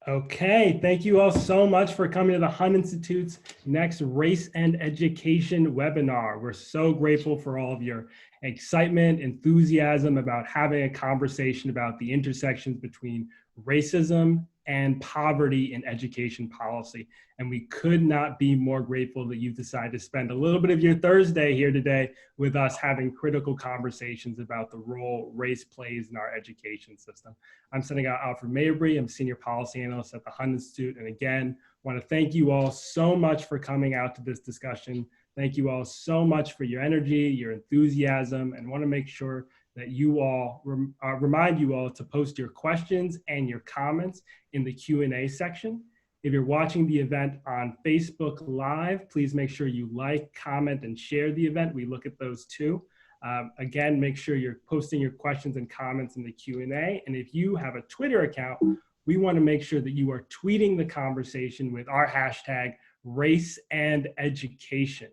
Okay, thank you all so much for coming to the Hunt Institute's next Race and Education webinar. We're so grateful for all of your excitement, enthusiasm about having a conversation about the intersections between racism and poverty in education policy. And we could not be more grateful that you've decided to spend a little bit of your Thursday here today with us having critical conversations about the role race plays in our education system. I'm sending out Alfred Mabry. I'm Senior Policy Analyst at the Hunt Institute. And again, want to thank you all so much for coming out to this discussion. Thank you all so much for your energy, your enthusiasm, and want to make sure that you all, remind you all to post your questions and your comments in the Q&A section. If you're watching the event on Facebook Live, please make sure you like, comment, and share the event. We look at those too. Again, make sure you're posting your questions and comments in the Q&A. And if you have a Twitter account, we want to make sure that you are tweeting the conversation with our hashtag race and education.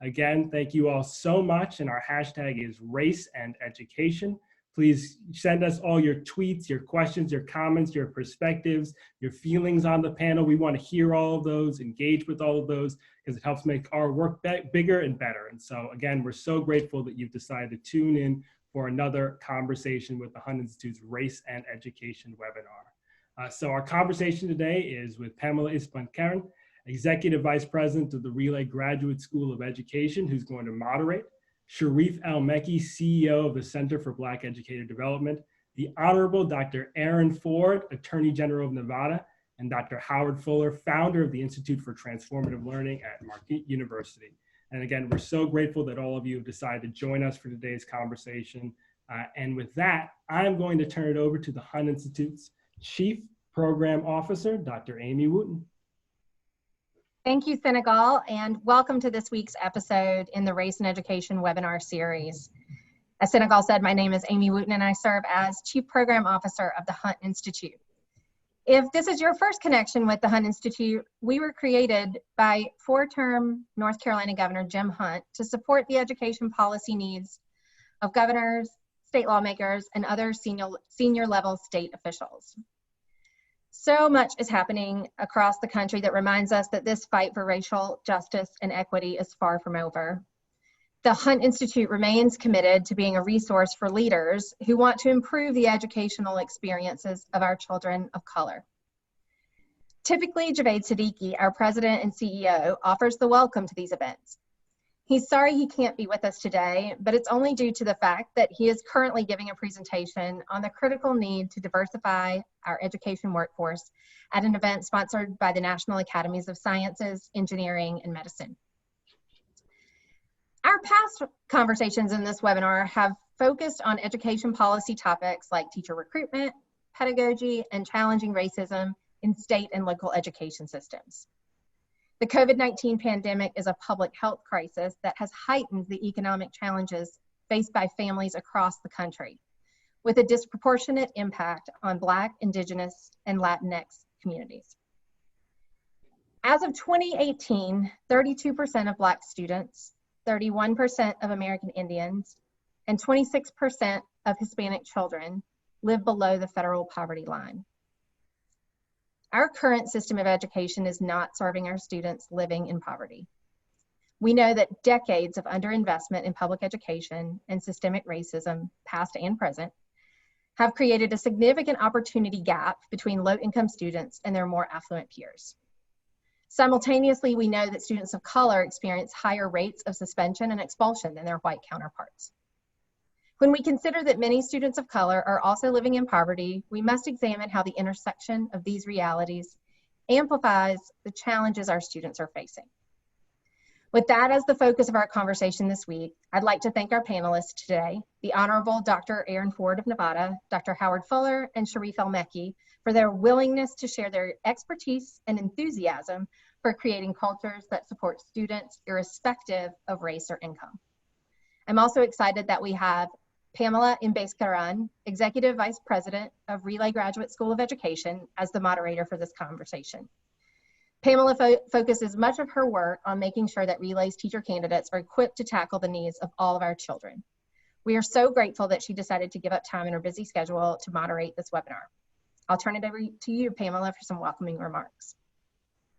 Again, thank you all so much. And our hashtag is race and education. Please send us all your tweets, your questions, your comments, your perspectives, your feelings on the panel. We want to hear all of those, engage with all of those, because it helps make our work bigger and better. And so again, we're so grateful that you've decided to tune in for another conversation with the Hunt Institute's Race and Education webinar. So our conversation today is with Pamela Ispan-Karen, Executive Vice President of the Relay Graduate School of Education, who's going to moderate. Sharif El-Mekki, CEO of the Center for Black Educator Development, the Honorable Dr. Aaron Ford, Attorney General of Nevada, and Dr. Howard Fuller, founder of the Institute for Transformative Learning at Marquette University. And again, we're so grateful that all of you have decided to join us for today's conversation. And with that, I'm going to turn it over to the Hunt Institute's Chief Program Officer, Dr. Amy Wooten. Thank you, Senegal, and welcome to this week's episode in the Race and Education webinar series. As Senegal said, my name is Amy Wooten and I serve as Chief Program Officer of the Hunt Institute. If this is your first connection with the Hunt Institute, we were created by four-term North Carolina Governor Jim Hunt to support the education policy needs of governors, state lawmakers, and other senior level state officials. So much is happening across the country that reminds us that this fight for racial justice and equity is far from over. The Hunt Institute remains committed to being a resource for leaders who want to improve the educational experiences of our children of color. Typically, Javed Siddiqui, our president and CEO, offers the welcome to these events. He's sorry he can't be with us today, but it's only due to the fact that he is currently giving a presentation on the critical need to diversify our education workforce at an event sponsored by the National Academies of Sciences, Engineering, and Medicine. Our past conversations in this webinar have focused on education policy topics like teacher recruitment, pedagogy, and challenging racism in state and local education systems. The COVID-19 pandemic is a public health crisis that has heightened the economic challenges faced by families across the country, with a disproportionate impact on Black, Indigenous, and Latinx communities. As of 2018, 32% of Black students, 31% of American Indians, and 26% of Hispanic children live below the federal poverty line. Our current system of education is not serving our students living in poverty. We know that decades of underinvestment in public education and systemic racism, past and present, have created a significant opportunity gap between low-income students and their more affluent peers. Simultaneously, we know that students of color experience higher rates of suspension and expulsion than their white counterparts. When we consider that many students of color are also living in poverty, we must examine how the intersection of these realities amplifies the challenges our students are facing. With that as the focus of our conversation this week, I'd like to thank our panelists today, the Honorable Dr. Aaron Ford of Nevada, Dr. Howard Fuller, and Sharif El-Mekki, for their willingness to share their expertise and enthusiasm for creating cultures that support students irrespective of race or income. I'm also excited that we have Pamela Ispan-Karen, Executive Vice President of Relay Graduate School of Education, as the moderator for this conversation. Pamela focuses much of her work on making sure that Relay's teacher candidates are equipped to tackle the needs of all of our children. We are so grateful that she decided to give up time in her busy schedule to moderate this webinar. I'll turn it over to you, Pamela, for some welcoming remarks.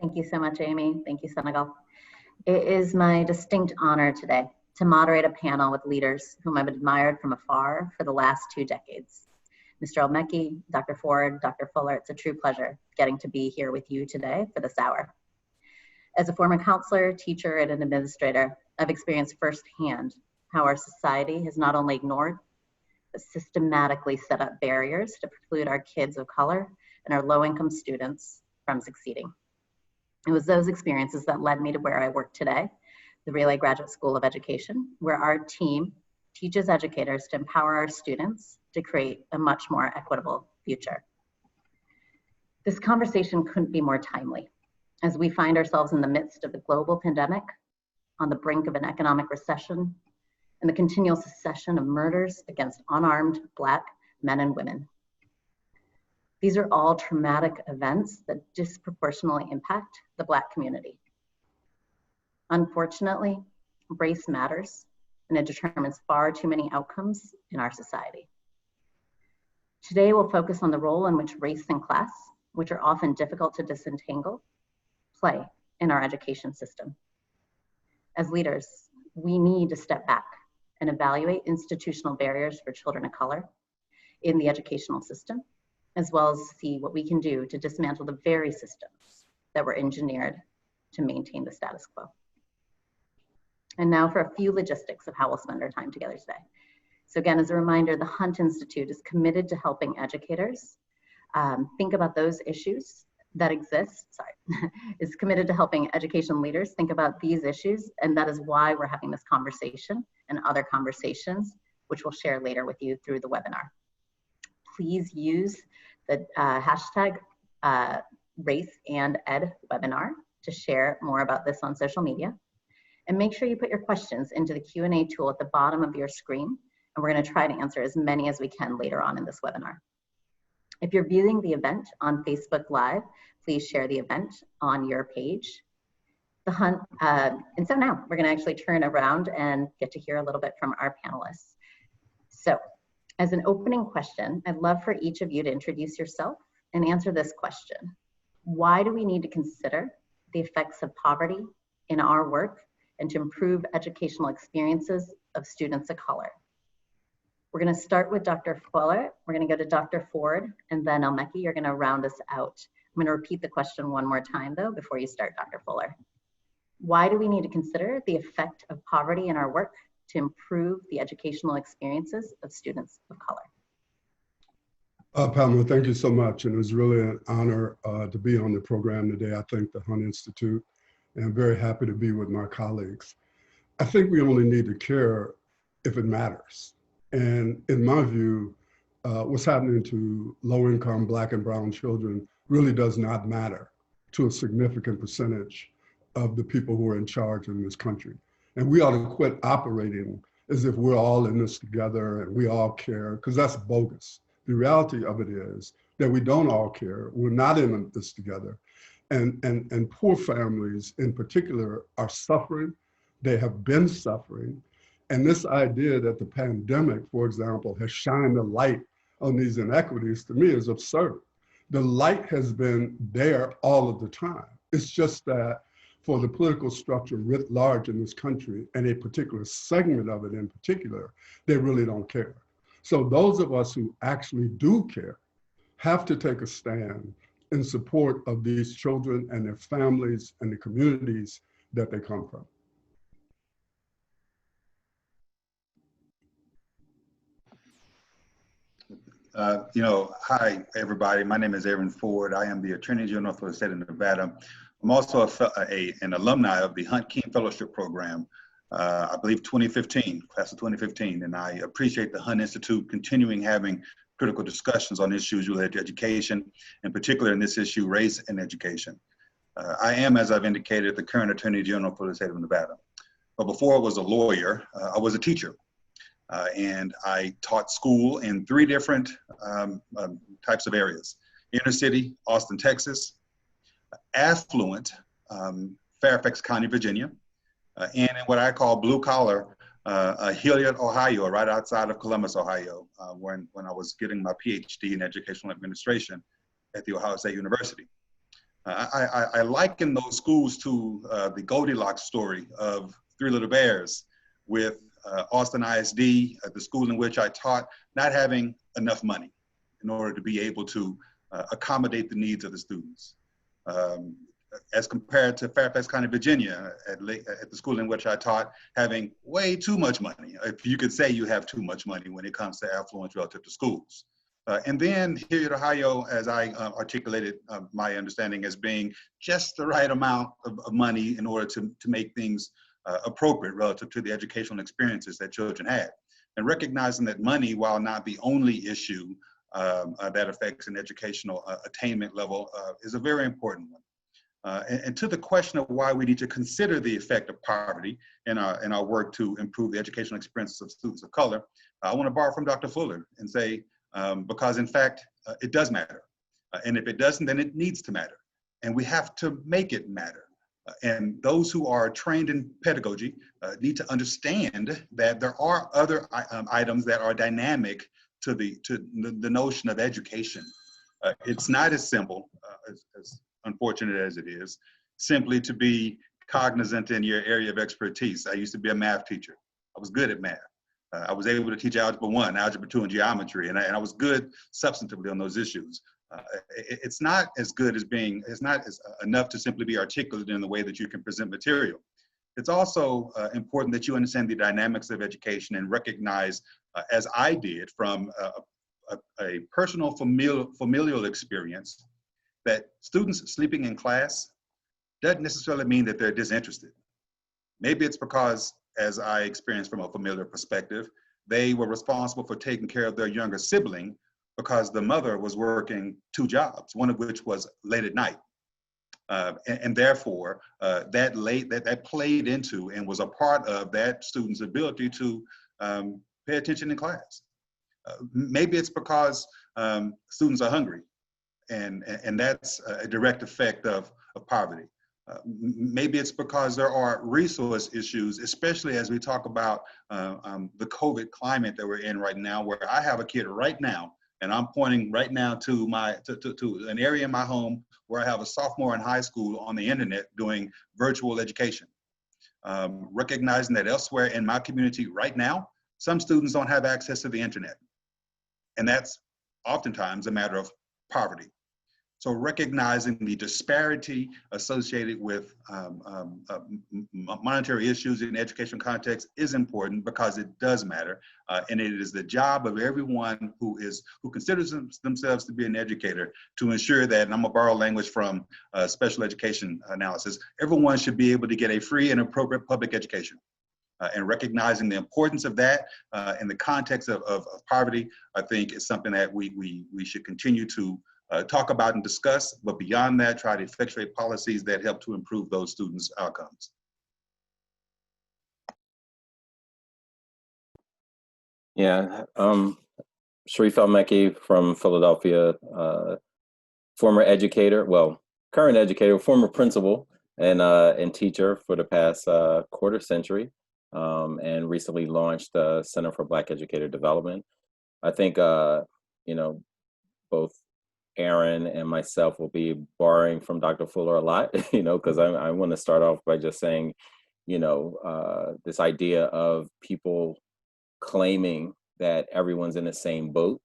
Thank you so much, Amy. Thank you, Senegal. It is my distinct honor today to moderate a panel with leaders whom I've admired from afar for the last 2 decades. Mr. Elmecki, Dr. Ford, Dr. Fuller, it's a true pleasure getting to be here with you today for this hour. As a former counselor, teacher, and an administrator, I've experienced firsthand how our society has not only ignored, but systematically set up barriers to preclude our kids of color and our low-income students from succeeding. It was those experiences that led me to where I work today, the Relay Graduate School of Education, where our team teaches educators to empower our students to create a much more equitable future. This conversation couldn't be more timely, as we find ourselves in the midst of a global pandemic, on the brink of an economic recession, and the continual succession of murders against unarmed Black men and women. These are all traumatic events that disproportionately impact the Black community. Unfortunately, race matters, and it determines far too many outcomes in our society. Today, we'll focus on the role in which race and class, which are often difficult to disentangle, play in our education system. As leaders, we need to step back and evaluate institutional barriers for children of color in the educational system, as well as see what we can do to dismantle the very systems that were engineered to maintain the status quo. And now for a few logistics of how we'll spend our time together today. So again, as a reminder, the Hunt Institute is committed to helping educators think about those issues that exist, is committed to helping education leaders think about these issues, and that is why we're having this conversation and other conversations, which we'll share later with you through the webinar. Please use the hashtag RaceAndEdWebinar to share more about this on social media. And make sure you put your questions into the Q&A tool at the bottom of your screen, and we're going to try to answer as many as we can later on in this webinar. If you're viewing the event on Facebook Live, please share the event on your page. And so now we're going to actually turn around and get to hear a little bit from our panelists. So as an opening question, I'd love for each of you to introduce yourself and answer this question. Why do we need to consider the effects of poverty in our work and to improve educational experiences of students of color? We're going to start with Dr. Fuller. We're going to go to Dr. Ford, and then Elmecki, you're going to round us out. I'm going to repeat the question one more time, though, before you start, Dr. Fuller. Why do we need to consider the effect of poverty in our work to improve the educational experiences of students of color? Pamela, thank you so much. And it was really an honor to be on the program today. I thank the Hunt Institute, and I'm very happy to be with my colleagues. I think we only need to care if it matters. And in my view, what's happening to low-income Black and brown children really does not matter to a significant percentage of the people who are in charge in this country. And we ought to quit operating as if we're all in this together and we all care, because that's bogus. The reality of it is that we don't all care. We're not in this together. And poor families in particular are suffering. They have been suffering. And this idea that the pandemic, for example, has shined a light on these inequities, to me, is absurd. The light has been there all of the time. It's just that for the political structure writ large in this country, and a particular segment of it in particular, they really don't care. So those of us who actually do care have to take a stand in support of these children and their families and the communities that they come from. Hi, everybody. My name is Aaron Ford. I am the Attorney General for the state of Nevada. I'm also an alumni of the Hunt King Fellowship Program, I believe 2015, class of 2015. And I appreciate the Hunt Institute continuing having critical discussions on issues related to education, in particular in this issue, race and education. I am, as I've indicated, the current Attorney General for the state of Nevada. But before I was a lawyer, I was a teacher. And I taught school in 3 different types of areas: inner city, Austin, Texas; affluent, Fairfax County, Virginia; and in what I call blue collar, Hilliard, Ohio, right outside of Columbus, Ohio, when I was getting my PhD in educational administration at The Ohio State University. I liken those schools to the Goldilocks story of Three Little Bears, with Austin ISD, the school in which I taught, not having enough money in order to be able to accommodate the needs of the students. As compared to Fairfax County, Virginia, at the school in which I taught, having way too much money. If you could say you have too much money when it comes to affluence relative to schools. And then here at Ohio, as I articulated my understanding as being just the right amount of money in order to make things appropriate relative to the educational experiences that children had. And recognizing that money, while not the only issue that affects an educational attainment level, is a very important one. And to the question of why we need to consider the effect of poverty in our work to improve the educational experiences of students of color, I want to borrow from Dr. Fuller and say, because in fact, it does matter. And if it doesn't, then it needs to matter. And we have to make it matter. And those who are trained in pedagogy need to understand that there are other items that are dynamic to the notion of education. It's not as simple, as unfortunate as it is, simply to be cognizant in your area of expertise. I used to be a math teacher. I was good at math. I was able to teach Algebra 1, Algebra 2, and geometry, and I was good substantively on those issues. It's not as good as being, it's not as enough to simply be articulate in the way that you can present material. It's also important that you understand the dynamics of education and recognize, as I did from a personal familial experience, that students sleeping in class doesn't necessarily mean that they're disinterested. Maybe it's because, as I experienced from a familiar perspective, they were responsible for taking care of their younger sibling because the mother was working 2 jobs, one of which was late at night. And therefore, that played into and was a part of that student's ability to pay attention in class. Maybe it's because students are hungry, and that's a direct effect of poverty. Maybe it's because there are resource issues, especially as we talk about the COVID climate that we're in right now, where I have a kid right now, and I'm pointing right now to an area in my home where I have a sophomore in high school on the internet doing virtual education. Recognizing that elsewhere in my community right now, some students don't have access to the internet. And that's oftentimes a matter of poverty. So recognizing the disparity associated with monetary issues in education context is important, because it does matter. And it is the job of everyone who considers themselves to be an educator to ensure that, and I'm gonna borrow language from special education analysis, everyone should be able to get a free and appropriate public education. And recognizing the importance of that in the context of poverty, I think is something that we should continue to talk about and discuss, but beyond that, try to effectuate policies that help to improve those students' outcomes. Yeah, Sharif Al-Mekki from Philadelphia, former educator, well, current educator, former principal and teacher for the past quarter century, and recently launched the Center for Black Educator Development. I think, you know, both Aaron and myself will be borrowing from Dr. Fuller a lot, you know, because I want to start off by just saying, you know, this idea of people claiming that everyone's in the same boat,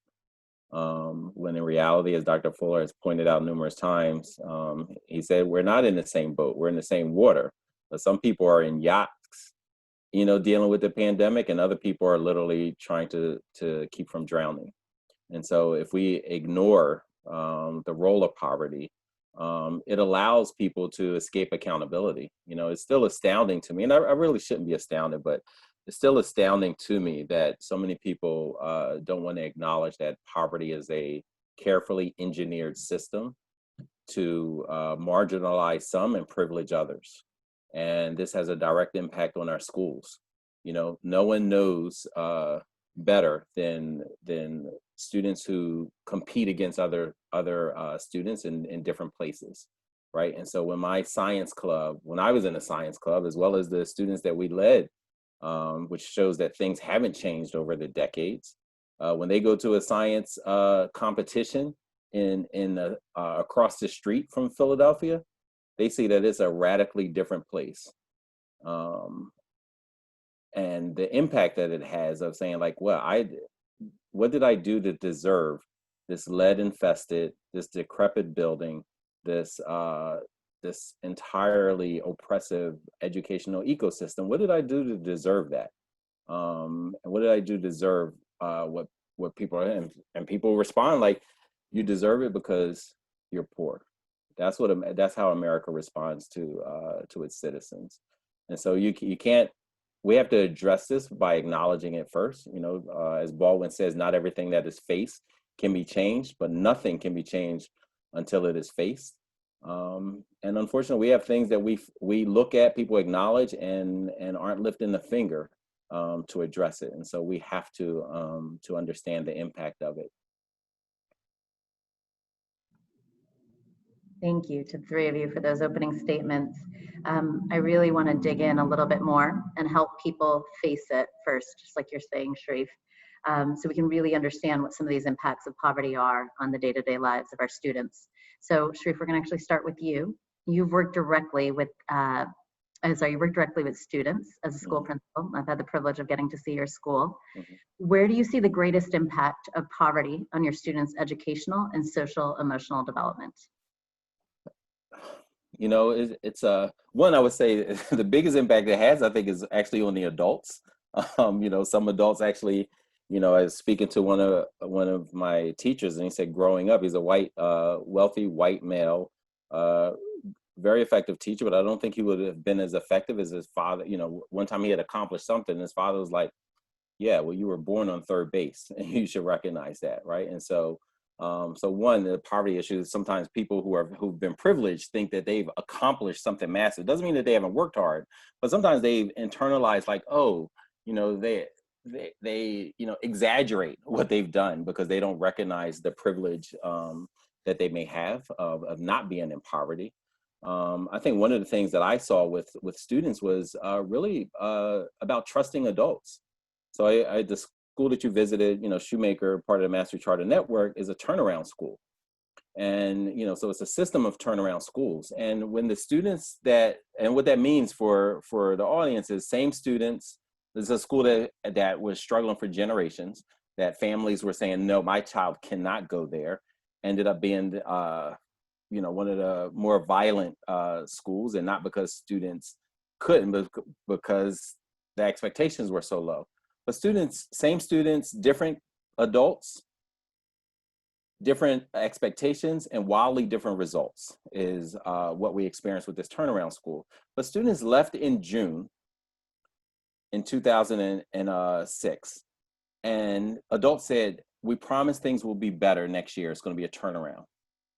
when in reality, as Dr. Fuller has pointed out numerous times, he said, we're not in the same boat, we're in the same water. But some people are in yachts, you know, dealing with the pandemic, and other people are literally trying to keep from drowning. And so if we ignore the role of poverty, it allows people to escape accountability. You know, it's still astounding to me, and I really shouldn't be astounded, but it's still astounding to me that so many people don't want to acknowledge that poverty is a carefully engineered system to marginalize some and privilege others. And this has a direct impact on our schools. You know, no one knows better than students who compete against other students in different places, right? And so when my science club, when I was in a science club, as well as the students that we led, which shows that things haven't changed over the decades, when they go to a science competition across the street from Philadelphia, they see that it's a radically different place. And the impact that it has of saying like, well, what did I do to deserve this lead infested, this decrepit building, this entirely oppressive educational ecosystem? What did I do to deserve that? And what did I do to deserve what people are in? And people respond like, you deserve it because you're poor. That's how America responds to its citizens. And so you can't. We have to address this by acknowledging it first. You know, as Baldwin says, not everything that is faced can be changed, but nothing can be changed until it is faced. And unfortunately, we have things that we look at, people acknowledge, and aren't lifting the finger to address it. And so we have to understand the impact of it. Thank you to the three of you for those opening statements. I really want to dig in a little bit more and help people face it first, just like you're saying, Sharif, so we can really understand what some of these impacts of poverty are on the day-to-day lives of our students. So Sharif, we're going to actually start with you. You've worked directly with, you work directly with students as a school principal. I've had the privilege of getting to see your school. Where do you see the greatest impact of poverty on your students' educational and social emotional development? You know, it's one, I would say the biggest impact it has, I think, is actually on the adults. You know, some adults actually, you know, I was speaking to one of my teachers, and he said growing up, he's a white, wealthy white male, very effective teacher, but I don't think he would have been as effective as his father. You know, one time he had accomplished something, and his father was like, yeah, well, you were born on third base, and you should recognize that, right? And so, one, the poverty issue is sometimes people who've been privileged think that they've accomplished something massive. It doesn't mean that they haven't worked hard, but sometimes they've internalized like, oh, you know, they you know, exaggerate what they've done because they don't recognize the privilege that they may have of not being in poverty. I think one of the things that I saw with students was really about trusting adults. So the school that you visited, you know, Shoemaker, part of the Mastery Charter Network, is a turnaround school. And, you know, so it's a system of turnaround schools. And when the students and what that means for the audience is same students, this is a school that was struggling for generations, that families were saying, no, my child cannot go there, ended up being, you know, one of the more violent schools, and not because students couldn't, but because the expectations were so low. But students, same students, different adults, different expectations, and wildly different results is what we experienced with this turnaround school. But students left in June in 2006, and adults said, we promise things will be better next year. It's going to be a turnaround.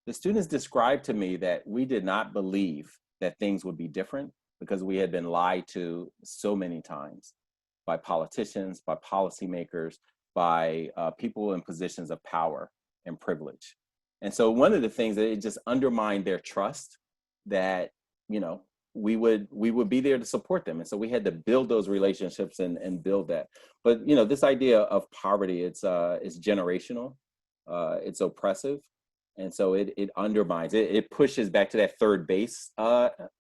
The students described to me that we did not believe that things would be different because we had been lied to so many times by politicians, by policymakers, by people in positions of power and privilege. And so one of the things that it just undermined their trust that, you know, we would be there to support them. And so we had to build those relationships and build that. But, you know, this idea of poverty, it's generational, it's oppressive. And so it undermines, it pushes back to that third base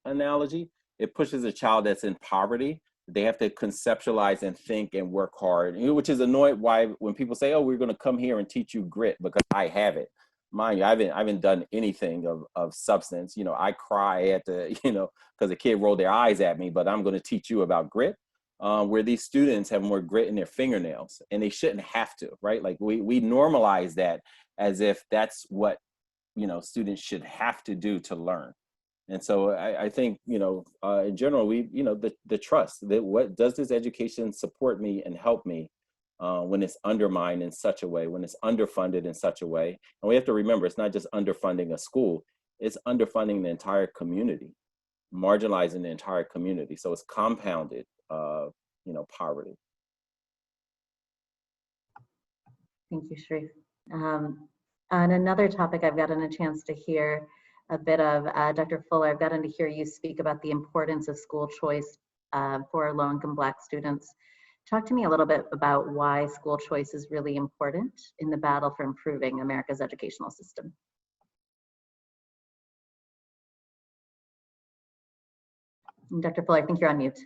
analogy. It pushes a child that's in poverty. They have to conceptualize and think and work hard, which is annoying why when people say, oh, we're going to come here and teach you grit because I have it. Mind you, I haven't done anything of substance. You know, I cry at you know, because a kid rolled their eyes at me, but I'm going to teach you about grit. Where these students have more grit in their fingernails, and they shouldn't have to, right? Like we normalize that as if that's what, you know, students should have to do to learn. And so I think, you know, in general, you know, the trust that what does this education support me and help me when it's undermined in such a way, when it's underfunded in such a way. And we have to remember, it's not just underfunding a school, it's underfunding the entire community, marginalizing the entire community. So it's compounded, you know, poverty. Thank you, Sharif. On another topic, I've gotten a chance to hear a bit of Dr. Fuller. I've gotten to hear you speak about the importance of school choice for low-income Black students. Talk to me a little bit about why school choice is really important in the battle for improving America's educational system. Dr. Fuller, I think you're on mute.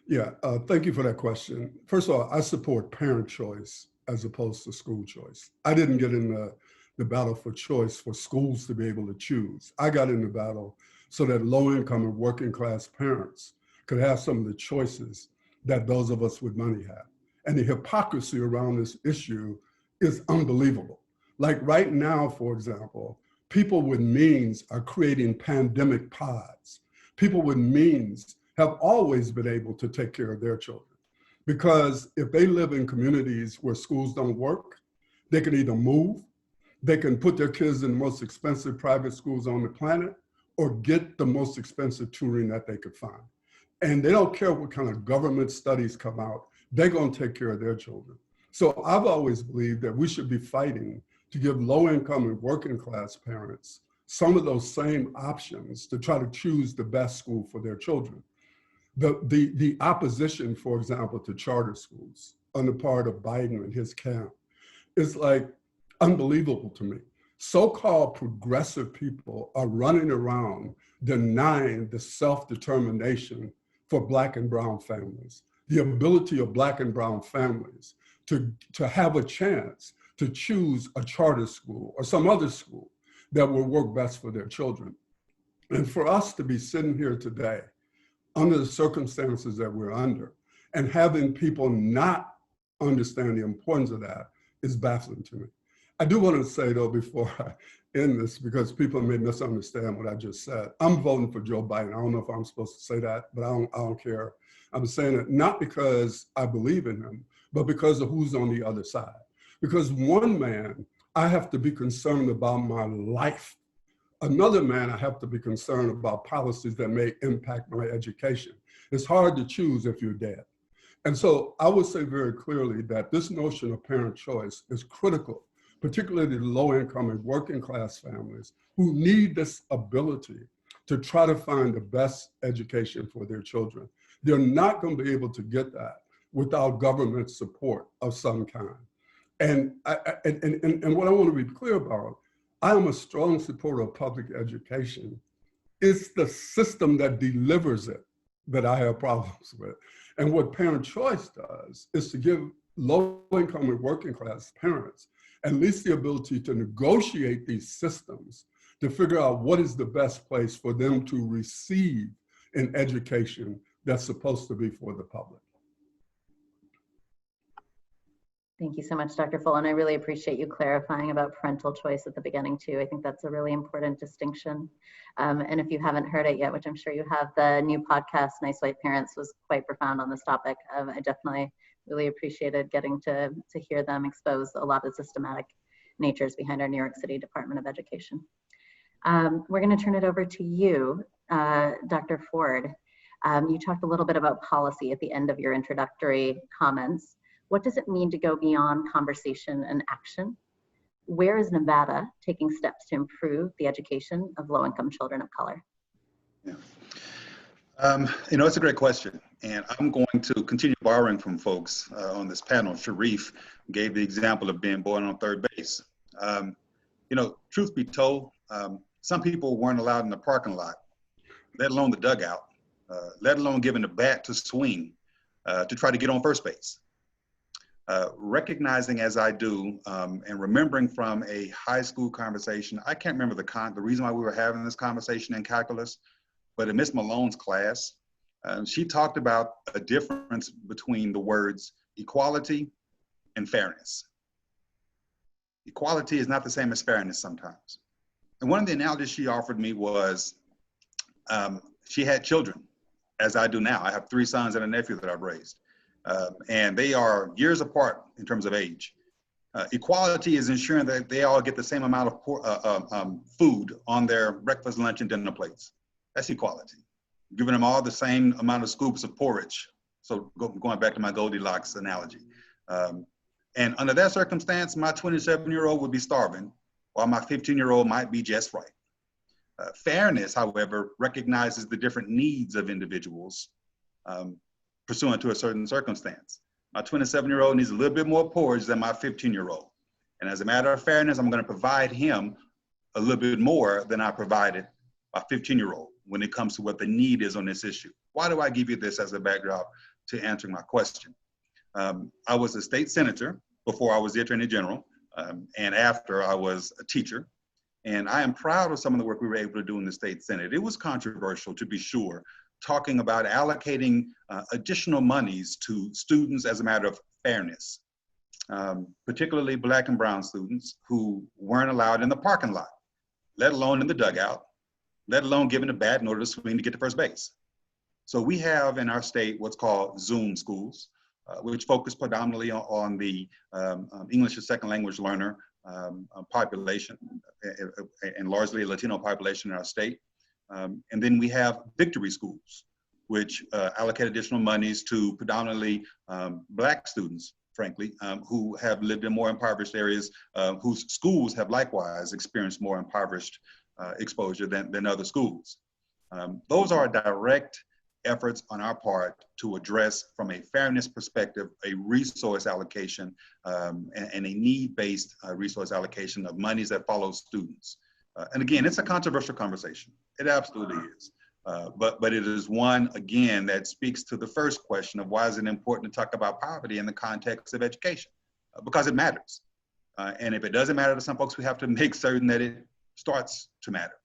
Yeah, thank you for that question. First of all, I support parent choice as opposed to school choice. I didn't get in the battle for choice for schools to be able to choose. I got in the battle so that low-income and working-class parents could have some of the choices that those of us with money have. And the hypocrisy around this issue is unbelievable. Like right now, for example, people with means are creating pandemic pods. People with means have always been able to take care of their children. Because if they live in communities where schools don't work, they can either move, they can put their kids in the most expensive private schools on the planet, or get the most expensive tutoring that they could find. And they don't care what kind of government studies come out, they're gonna take care of their children. So I've always believed that we should be fighting to give low-income and working class parents some of those same options to try to choose the best school for their children. The opposition, for example, to charter schools on the part of Biden and his camp is like unbelievable to me. So-called progressive people are running around denying the self-determination for Black and brown families, the ability of Black and brown families to have a chance to choose a charter school or some other school that will work best for their children. And for us to be sitting here today under the circumstances that we're under and having people not understand the importance of that is baffling to me. I do want to say though, before I end this, because people may misunderstand what I just said, I'm voting for Joe Biden. I don't know if I'm supposed to say that, but I don't care. I'm saying it not because I believe in him, but because of who's on the other side. Because one man, I have to be concerned about my life. Another man, I have to be concerned about policies that may impact my education. It's hard to choose if you're dead. And so I would say very clearly that this notion of parent choice is critical, particularly to low-income and working-class families who need this ability to try to find the best education for their children. They're not going to be able to get that without government support of some kind. And what I want to be clear about, I am a strong supporter of public education. It's the system that delivers it that I have problems with. And what parent choice does is to give low-income and working-class parents at least the ability to negotiate these systems to figure out what is the best place for them to receive an education that's supposed to be for the public. Thank you so much, Dr. Full, and I really appreciate you clarifying about parental choice at the beginning too. I think that's a really important distinction. And if you haven't heard it yet, which I'm sure you have, the new podcast, Nice White Parents, was quite profound on this topic. I definitely really appreciated getting to hear them expose a lot of systematic natures behind our New York City Department of Education. We're going to turn it over to you, Dr. Ford. You talked a little bit about policy at the end of your introductory comments. What does it mean to go beyond conversation and action? Where is Nevada taking steps to improve the education of low-income children of color? Yeah. It's a great question, and I'm going to continue borrowing from folks on this panel. Sharif gave the example of being born on third base. Truth be told, some people weren't allowed in the parking lot, let alone the dugout, let alone given the bat to swing to try to get on first base. Recognizing as I do and remembering from a high school conversation, I can't remember the reason why we were having this conversation in calculus, but in Miss Malone's class, she talked about a difference between the words equality and fairness. Equality is not the same as fairness sometimes. And one of the analogies she offered me was she had children, as I do now. I have 3 sons and a nephew that I've raised. And they are years apart in terms of age. Equality is ensuring that they all get the same amount of food on their breakfast, lunch, and dinner plates. That's equality. Giving them all the same amount of scoops of porridge. So going back to my Goldilocks analogy. And under that circumstance, my 27-year-old would be starving, while my 15-year-old might be just right. Fairness, however, recognizes the different needs of individuals pursuant to a certain circumstance. My 27-year-old needs a little bit more porridge than my 15-year-old. And as a matter of fairness, I'm going to provide him a little bit more than I provided my 15-year-old when it comes to what the need is on this issue. Why do I give you this as a backdrop to answering my question? I was a state senator before I was the Attorney General, and after I was a teacher. And I am proud of some of the work we were able to do in the state Senate. It was controversial, to be sure, talking about allocating additional monies to students as a matter of fairness, particularly Black and brown students who weren't allowed in the parking lot, let alone in the dugout, let alone given a bat in order to swing to get to first base. So we have in our state what's called Zoom schools, which focus predominantly on the English as second language learner population, and largely Latino population in our state. And then we have victory schools, which allocate additional monies to predominantly Black students, frankly, who have lived in more impoverished areas, whose schools have likewise experienced more impoverished exposure than other schools. Those are direct efforts on our part to address, from a fairness perspective, a resource allocation and a need-based resource allocation of monies that follow students. And again, it's a controversial conversation. It absolutely is. But it is one, again, that speaks to the first question of why is it important to talk about poverty in the context of education? Because it matters. And if it doesn't matter to some folks, we have to make certain that it starts to matter.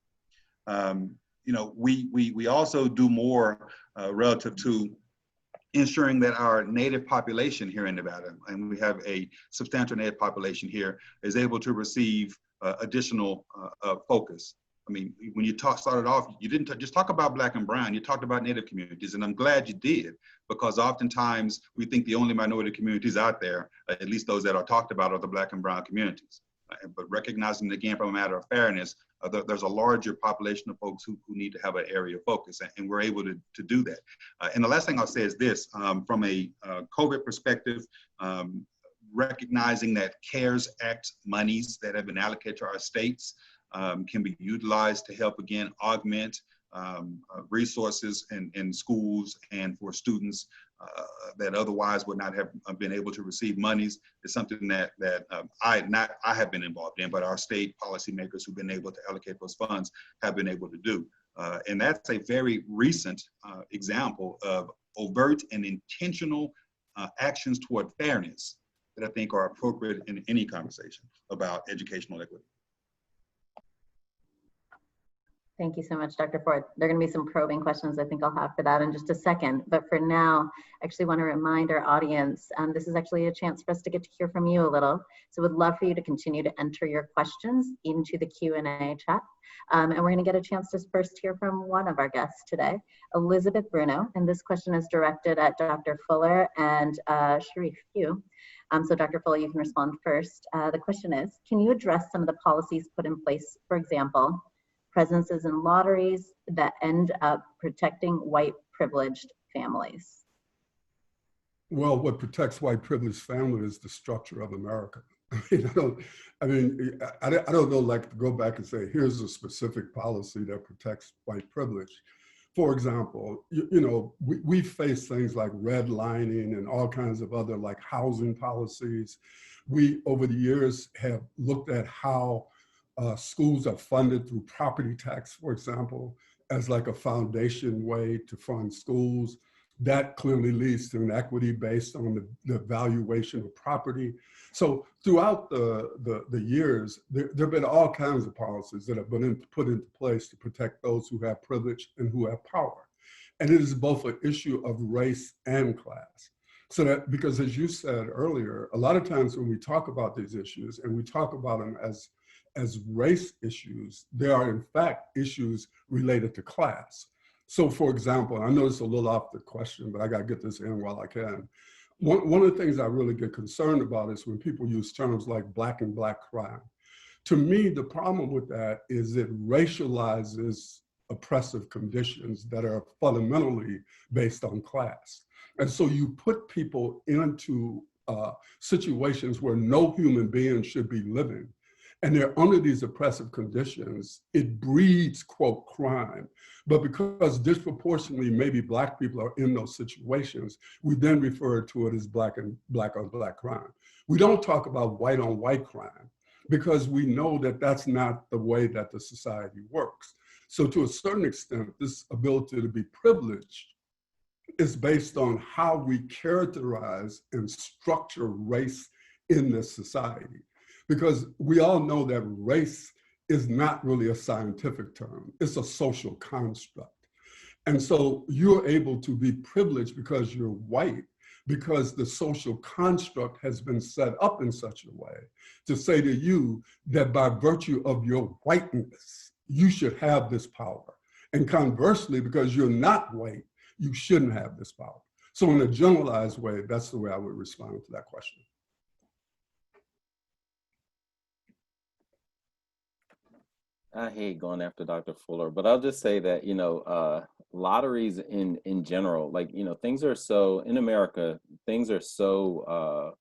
You know, we also do more relative to ensuring that our Native population here in Nevada, and we have a substantial Native population here, is able to receive additional focus. I mean, when you started off, you didn't just talk about Black and brown, you talked about Native communities, and I'm glad you did, because oftentimes we think the only minority communities out there, at least those that are talked about, are the Black and brown communities. But recognizing, again, from a matter of fairness, there's a larger population of folks who need to have an area of focus, and we're able to do that. And the last thing I'll say is this, from a COVID perspective, recognizing that CARES Act monies that have been allocated to our states can be utilized to help, again, augment resources in schools and for students that otherwise would not have been able to receive monies, is something that I have been involved in, but our state policymakers who've been able to allocate those funds have been able to do. And that's a very recent example of overt and intentional actions toward fairness that I think are appropriate in any conversation about educational equity. Thank you so much, Dr. Ford. There are going to be some probing questions I think I'll have for that in just a second. But for now, I actually want to remind our audience, this is actually a chance for us to get to hear from you a little. So we'd love for you to continue to enter your questions into the Q&A chat. And we're going to get a chance to first hear from one of our guests today, Elizabeth Bruno. And this question is directed at Dr. Fuller and Sharif Hugh. So Dr. Fuller, you can respond first. The question is, can you address some of the policies put in place, for example, presences in lotteries that end up protecting white privileged families? Well, what protects white privileged families is the structure of America. I don't know, like, to go back and say, here's a specific policy that protects white privilege. For example, we face things like redlining and all kinds of other, like, housing policies. We, over the years, have looked at how schools are funded through property tax, for example, as like a foundation way to fund schools. That clearly leads to an equity based on the valuation of property. So throughout the years, there have been all kinds of policies that have been put into place to protect those who have privilege and who have power. And it is both an issue of race and class. So that, because as you said earlier, a lot of times when we talk about these issues and we talk about them as race issues, there are in fact issues related to class. So for example, I know it's a little off the question, but I gotta get this in while I can. One of the things I really get concerned about is when people use terms like black and black crime. To me, the problem with that is it racializes oppressive conditions that are fundamentally based on class. And so you put people into situations where no human being should be living. and they're under these oppressive conditions, it breeds, quote, crime. But because disproportionately maybe Black people are in those situations, we then refer to it as black on black crime. We don't talk about white on white crime because we know that that's not the way that the society works. So to a certain extent, this ability to be privileged is based on how we characterize and structure race in this society. Because we all know that race is not really a scientific term, it's a social construct. And so you're able to be privileged because you're white, because the social construct has been set up in such a way to say to you that by virtue of your whiteness, you should have this power. And conversely, because you're not white, you shouldn't have this power. So in a generalized way, that's the way I would respond to that question. I hate going after Dr. Fuller, but I'll just say that, you know, lotteries in general, like, you know, things are so, in America, things are so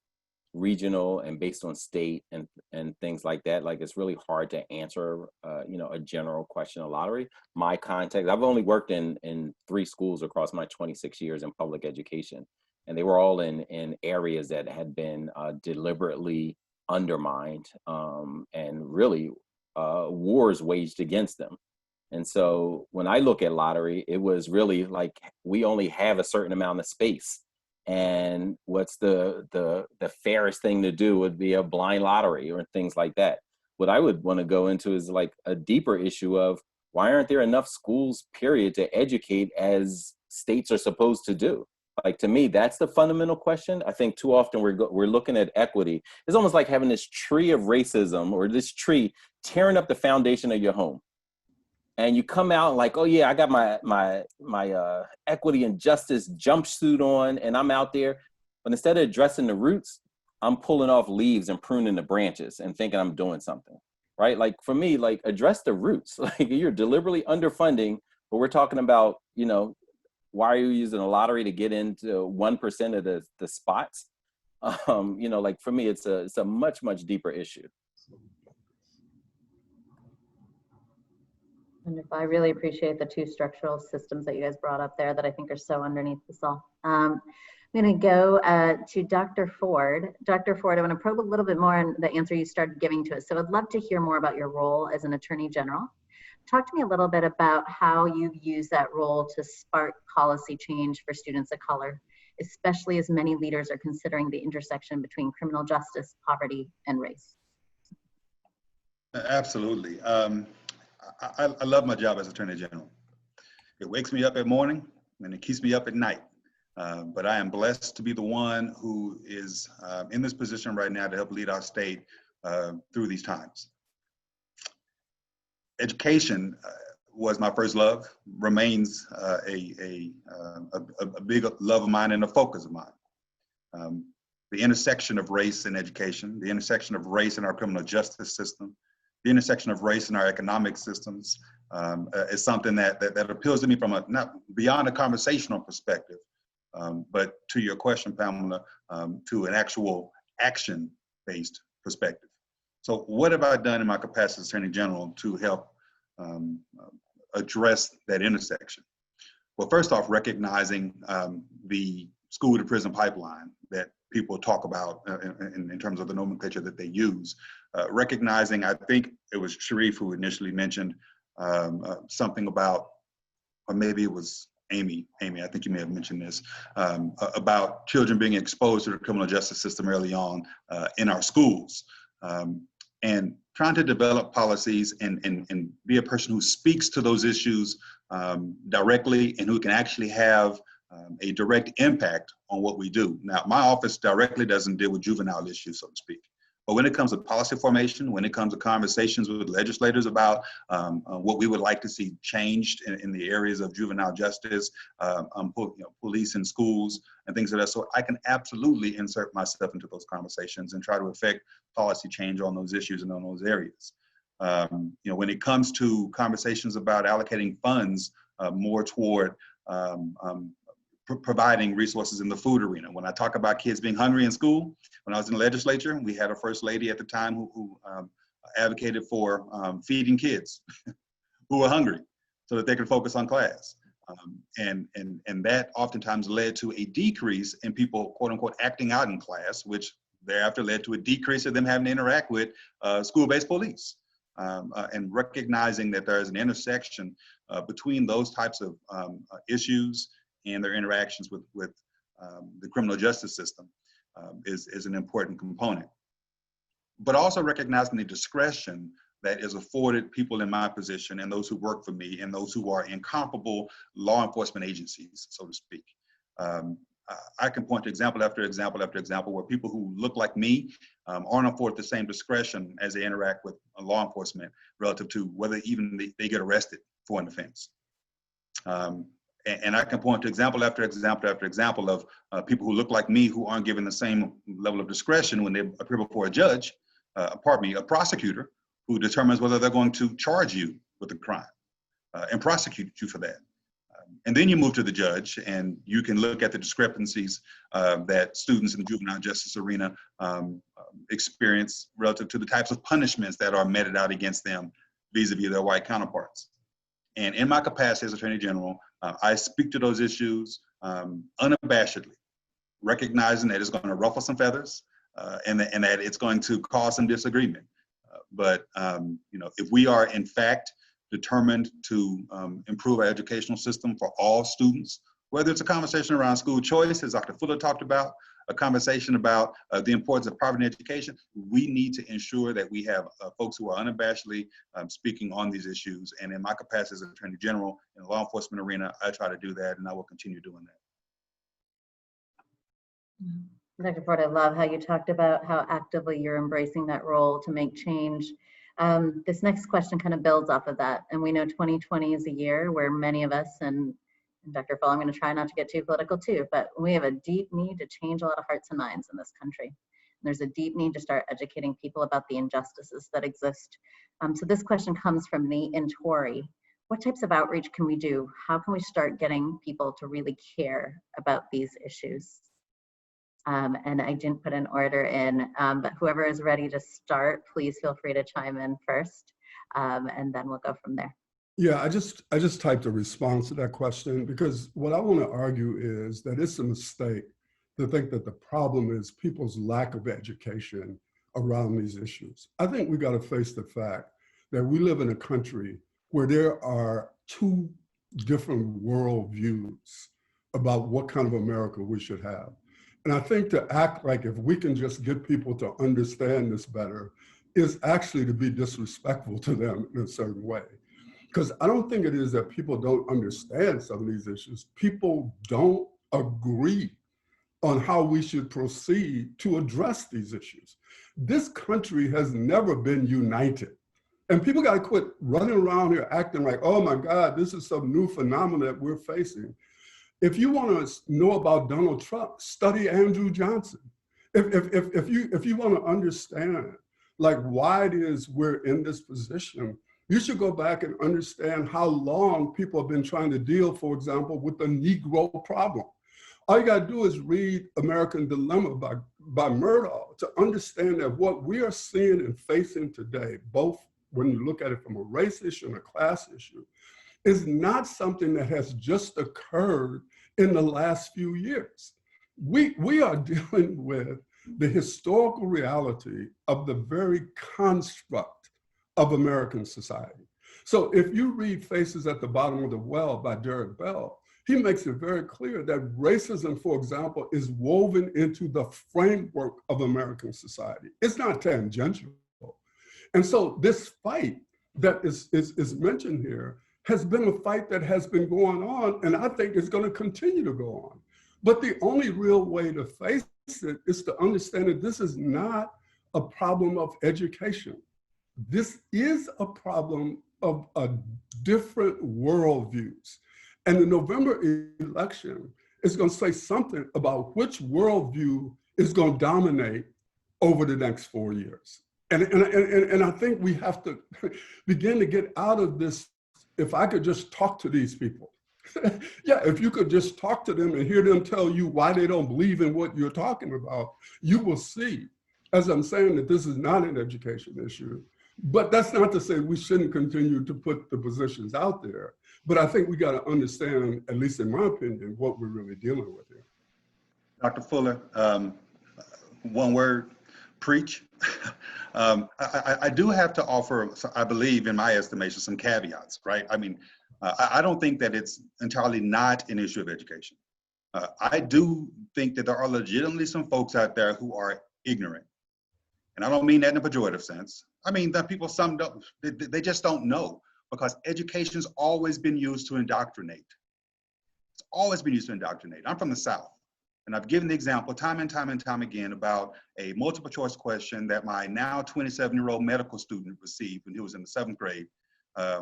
regional and based on state and things like that. Like, it's really hard to answer, you know, a general question of lottery. My context, I've only worked in 3 schools across my 26 years in public education, and they were all in areas that had been deliberately undermined and really wars waged against them. And so when I look at lottery, it was really like, we only have a certain amount of space. And what's the fairest thing to do would be a blind lottery or things like that. What I would want to go into is like a deeper issue of, why aren't there enough schools, period, to educate as states are supposed to do? Like, to me, that's the fundamental question. I think too often we're looking at equity. It's almost like having this tree of racism, or this tree tearing up the foundation of your home. And you come out like, oh yeah, I got my equity and justice jumpsuit on, and I'm out there. But instead of addressing the roots, I'm pulling off leaves and pruning the branches and thinking I'm doing something, right? Like, for me, like, address the roots. Like, you're deliberately underfunding, but we're talking about, you know, why are you using a lottery to get into 1% of the spots? You know, like, for me, it's a much deeper issue. Wonderful. I really appreciate the 2 structural systems that you guys brought up there that I think are so underneath this all. I'm going to go to Dr. Ford. Dr. Ford, I want to probe a little bit more on the answer you started giving to us. So I'd love to hear more about your role as an Attorney General. Talk to me a little bit about how you've used that role to spark policy change for students of color, especially as many leaders are considering the intersection between criminal justice, poverty, and race. Absolutely. I love my job as Attorney General. It wakes me up at morning and it keeps me up at night. But I am blessed to be the one who is in this position right now to help lead our state through these times. Education was my first love, remains a big love of mine and a focus of mine. The intersection of race and education, the intersection of race in our criminal justice system, the intersection of race in our economic systems is something that appeals to me from not beyond a conversational perspective, but to your question, Pamela, to an actual action-based perspective. So what have I done in my capacity as Attorney General to help address that intersection? Well, first off, recognizing the school to prison pipeline that people talk about in terms of the nomenclature that they use. Recognizing, I think it was Sharif who initially mentioned something about, or maybe it was Amy, I think you may have mentioned this, about children being exposed to the criminal justice system early on in our schools. And trying to develop policies and be a person who speaks to those issues directly and who can actually have a direct impact on what we do. Now, my office directly doesn't deal with juvenile issues, so to speak. But when it comes to policy formation, when it comes to conversations with legislators about what we would like to see changed in the areas of juvenile justice, police and schools and things of that sort, I can absolutely insert myself into those conversations and try to affect policy change on those issues and on those areas. When it comes to conversations about allocating funds more toward providing resources in the food arena. When I talk about kids being hungry in school, when I was in the legislature, we had a first lady at the time who advocated for feeding kids who were hungry so that they could focus on class. And that oftentimes led to a decrease in people, quote unquote, acting out in class, which thereafter led to a decrease of them having to interact with school-based police. And recognizing that there is an intersection between those types of issues and their interactions with the criminal justice system is an important component. But also recognizing the discretion that is afforded people in my position and those who work for me and those who are in comparable law enforcement agencies, so to speak. I can point to example after example after example where people who look like me aren't afforded the same discretion as they interact with law enforcement relative to whether even they get arrested for an offense. And I can point to example after example after example of people who look like me who aren't given the same level of discretion when they appear before a judge, a prosecutor, who determines whether they're going to charge you with a crime and prosecute you for that. And then you move to the judge and you can look at the discrepancies that students in the juvenile justice arena experience relative to the types of punishments that are meted out against them vis-a-vis their white counterparts. And in my capacity as Attorney General, I speak to those issues unabashedly, recognizing that it's going to ruffle some feathers and that it's going to cause some disagreement. But if we are in fact determined to improve our educational system for all students, whether it's a conversation around school choice, as Dr. Fuller talked about, a conversation about the importance of poverty education, we need to ensure that we have folks who are unabashedly speaking on these issues. And in my capacity as Attorney General in the law enforcement arena, I try to do that, and I will continue doing that. Dr. Ford, I love how you talked about how actively you're embracing that role to make change. This next question kind of builds off of that. And we know 2020 is a year where many of us, and Dr. Full, I'm going to try not to get too political too, but we have a deep need to change a lot of hearts and minds in this country. There's a deep need to start educating people about the injustices that exist. So this question comes from Nate and Tori. What types of outreach can we do? How can we start getting people to really care about these issues? And I didn't put an order in, but whoever is ready to start, please feel free to chime in first, and then we'll go from there. Yeah, I just typed a response to that question because what I want to argue is that it's a mistake to think that the problem is people's lack of education around these issues. I think we got to face the fact that we live in a country where there are two different worldviews about what kind of America we should have. And I think to act like if we can just get people to understand this better is actually to be disrespectful to them in a certain way. Because I don't think it is that people don't understand some of these issues. People don't agree on how we should proceed to address these issues. This country has never been united. And people got to quit running around here acting like, oh my God, this is some new phenomenon that we're facing. If you want to know about Donald Trump, study Andrew Johnson. If you want to understand like why it is we're in this position, you should go back and understand how long people have been trying to deal, for example, with the Negro problem. All you got to do is read American Dilemma by Murdoch to understand that what we are seeing and facing today, both when you look at it from a race issue and a class issue, is not something that has just occurred in the last few years. We are dealing with the historical reality of the very construct of American society. So if you read Faces at the Bottom of the Well by Derek Bell, he makes it very clear that racism, for example, is woven into the framework of American society. It's not tangential. And so this fight that is mentioned here has been a fight that has been going on, and I think it's going to continue to go on. But the only real way to face it is to understand that this is not a problem of education. This is a problem of a different worldviews. And the November election is going to say something about which worldview is going to dominate over the next 4 years. And I think we have to begin to get out of this. If I could just talk to these people. Yeah, if you could just talk to them and hear them tell you why they don't believe in what you're talking about, you will see, as I'm saying, that this is not an education issue. But that's not to say we shouldn't continue to put the positions out there. But I think we got to understand, at least in my opinion, what we're really dealing with here. Dr. Fuller, one word, preach. I do have to offer, I believe, in my estimation, some caveats, right? I mean, I don't think that it's entirely not an issue of education. I do think that there are legitimately some folks out there who are ignorant. And I don't mean that in a pejorative sense. I mean that people, some don't, they just don't know, because education's always been used to indoctrinate. It's always been used to indoctrinate. I'm from the South, and I've given the example time and time and time again about a multiple choice question that my now 27-year-old medical student received when he was in the 7th grade.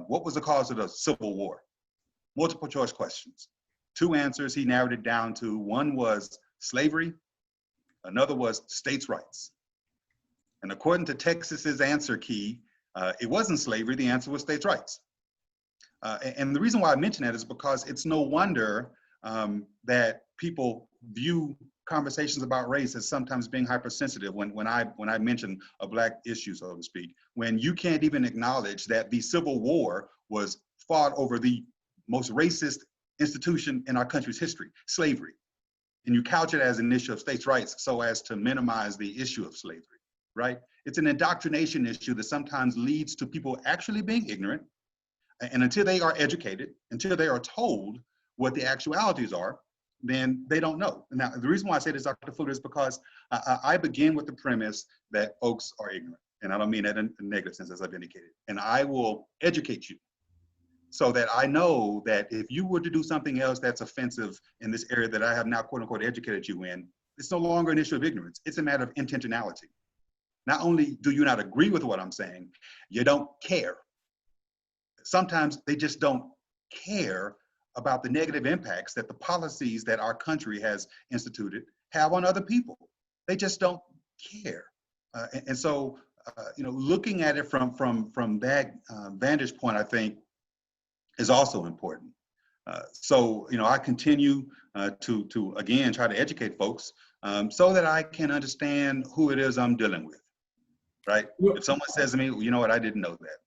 What was the cause of the Civil War? Multiple choice questions. 2 answers, he narrowed it down to. One was slavery, another was states' rights. And according to Texas's answer key, it wasn't slavery, the answer was states' rights. And the reason why I mention that is because it's no wonder that people view conversations about race as sometimes being hypersensitive when I mention a Black issue, so to speak, when you can't even acknowledge that the Civil War was fought over the most racist institution in our country's history, slavery. And you couch it as an issue of states' rights so as to minimize the issue of slavery. Right? It's an indoctrination issue that sometimes leads to people actually being ignorant. And until they are educated, until they are told what the actualities are, then they don't know. Now, the reason why I say this, Dr. Fuller, is because I begin with the premise that folks are ignorant. And I don't mean that in a negative sense, as I've indicated. And I will educate you so that I know that if you were to do something else that's offensive in this area that I have now, quote unquote, educated you in, it's no longer an issue of ignorance. It's a matter of intentionality. Not only do you not agree with what I'm saying, you don't care. Sometimes they just don't care about the negative impacts that the policies that our country has instituted have on other people. They just don't care. And so, looking at it from that vantage point, I think, is also important. So, I continue to again try to educate folks so that I can understand who it is I'm dealing with. Right? If someone says to me, you know what, I didn't know that.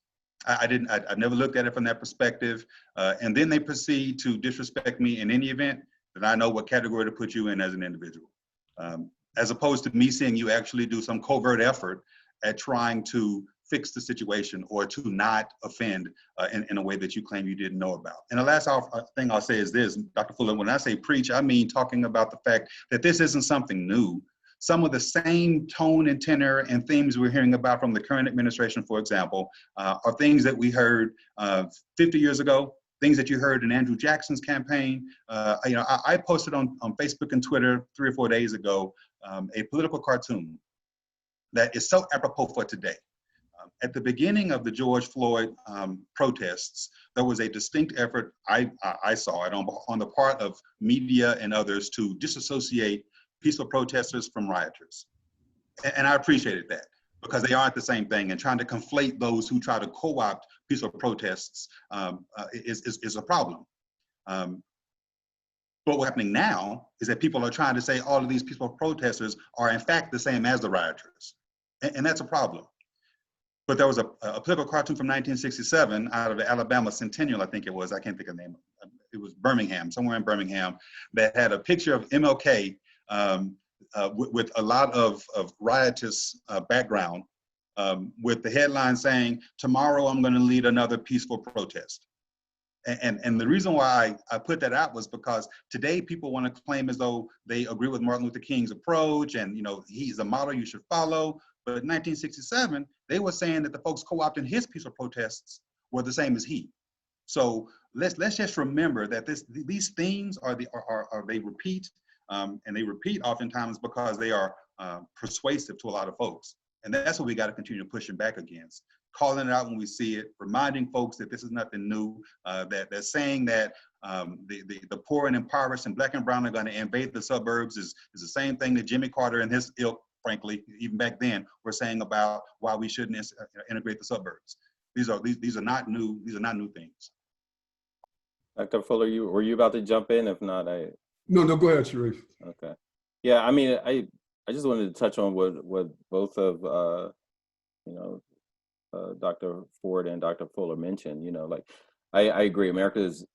I've never looked at it from that perspective. And then they proceed to disrespect me in any event, then I know what category to put you in as an individual. As opposed to me seeing you actually do some covert effort at trying to fix the situation or to not offend in a way that you claim you didn't know about. And the last thing I'll say is this, Dr. Fuller, when I say preach, I mean talking about the fact that this isn't something new. Some of the same tone and tenor and themes we're hearing about from the current administration, for example, are things that we heard 50 years ago, things that you heard in Andrew Jackson's campaign. I posted on Facebook and Twitter 3 or 4 days ago a political cartoon that is so apropos for today. At the beginning of the George Floyd protests, there was a distinct effort, I saw it on the part of media and others to disassociate peaceful protesters from rioters. And I appreciated that because they aren't the same thing, and trying to conflate those who try to co-opt peaceful protests is a problem. But what's happening now is that people are trying to say all of these peaceful protesters are in fact the same as the rioters. And that's a problem. But there was a political cartoon from 1967 out of the Alabama Centennial, I think it was, I can't think of the name. It was Birmingham, somewhere in Birmingham, that had a picture of MLK with a lot of riotous background, with the headline saying, "Tomorrow I'm going to lead another peaceful protest." And the reason why I put that out was because today people want to claim as though they agree with Martin Luther King's approach and he's a model you should follow. But in 1967, they were saying that the folks co-opting his peaceful protests were the same as he. So let's just remember that these themes they repeat. And they repeat oftentimes because they are persuasive to a lot of folks. And that's what we got to continue pushing back against. Calling it out when we see it, reminding folks that this is nothing new, that they're saying that the poor and impoverished and Black and brown are going to invade the suburbs is the same thing that Jimmy Carter and his ilk, frankly, even back then, were saying about why we shouldn't integrate the suburbs. These are not new things. Dr. Fuller, were you about to jump in? If not, No, go ahead, Sharif. Okay. Yeah, I mean, I just wanted to touch on what both of Dr. Ford and Dr. Fuller mentioned, you know, like I agree. America's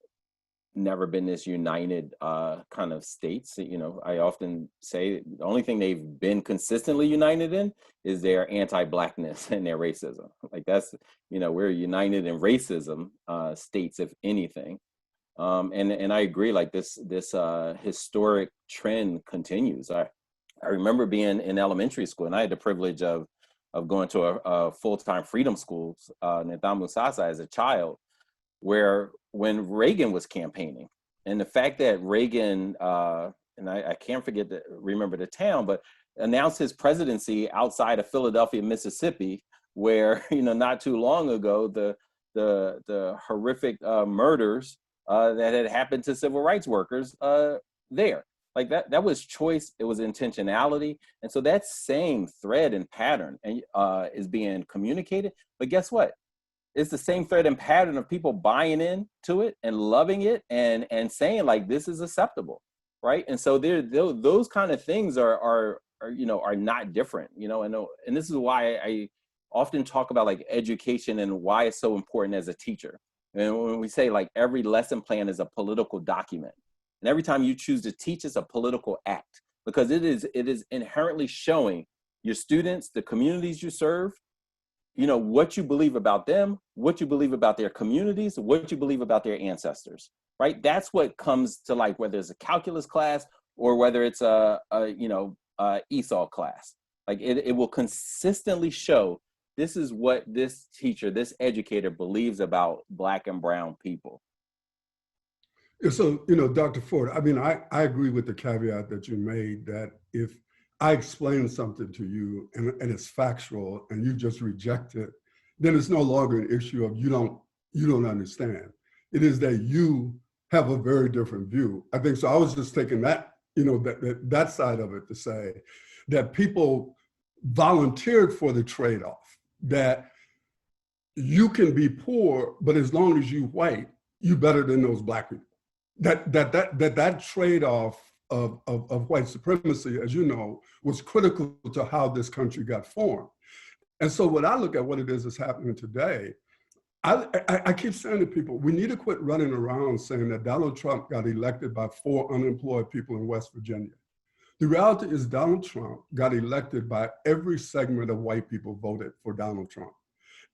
never been this united kind of states. You know, I often say the only thing they've been consistently united in is their anti-Blackness and their racism. Like that's, you know, we're united in racism states, if anything. And I agree, like this historic trend continues. I remember being in elementary school, and I had the privilege of going to a full-time freedom schools, Nidhamu Musasa, as a child, where when Reagan was campaigning, and the fact that Reagan, and I can't remember the town, but announced his presidency outside of Philadelphia, Mississippi, where, you know, not too long ago, the horrific murders that had happened to civil rights workers there. Like that was choice, it was intentionality. And so that same thread and pattern is being communicated. But guess what? It's the same thread and pattern of people buying into it and loving it and saying like, this is acceptable, right? And so those kind of things are you know, are not different, you know, and this is why I often talk about like education and why it's so important as a teacher. And when we say like every lesson plan is a political document, and every time you choose to teach, it's a political act, because it is inherently showing your students, the communities you serve, you know, what you believe about them, what you believe about their communities, what you believe about their ancestors, right? That's what comes to like, whether it's a calculus class or whether it's a ESOL class. Like it will consistently show this is what this teacher, this educator believes about Black and brown people. So, you know, Dr. Ford, I mean, I agree with the caveat that you made that if I explain something to you and it's factual and you just reject it, then it's no longer an issue of you don't understand. It is that you have a very different view. I think so. I was just taking that, you know, that side of it to say that people volunteered for the trade-off, that you can be poor, but as long as you white, you better than those Black people. That trade-off of white supremacy, as you know, was critical to how this country got formed. And so when I look at what it is that's happening today, I keep saying to people, we need to quit running around saying that Donald Trump got elected by 4 unemployed people in West Virginia. The reality is Donald Trump got elected by every segment of white people voted for Donald Trump.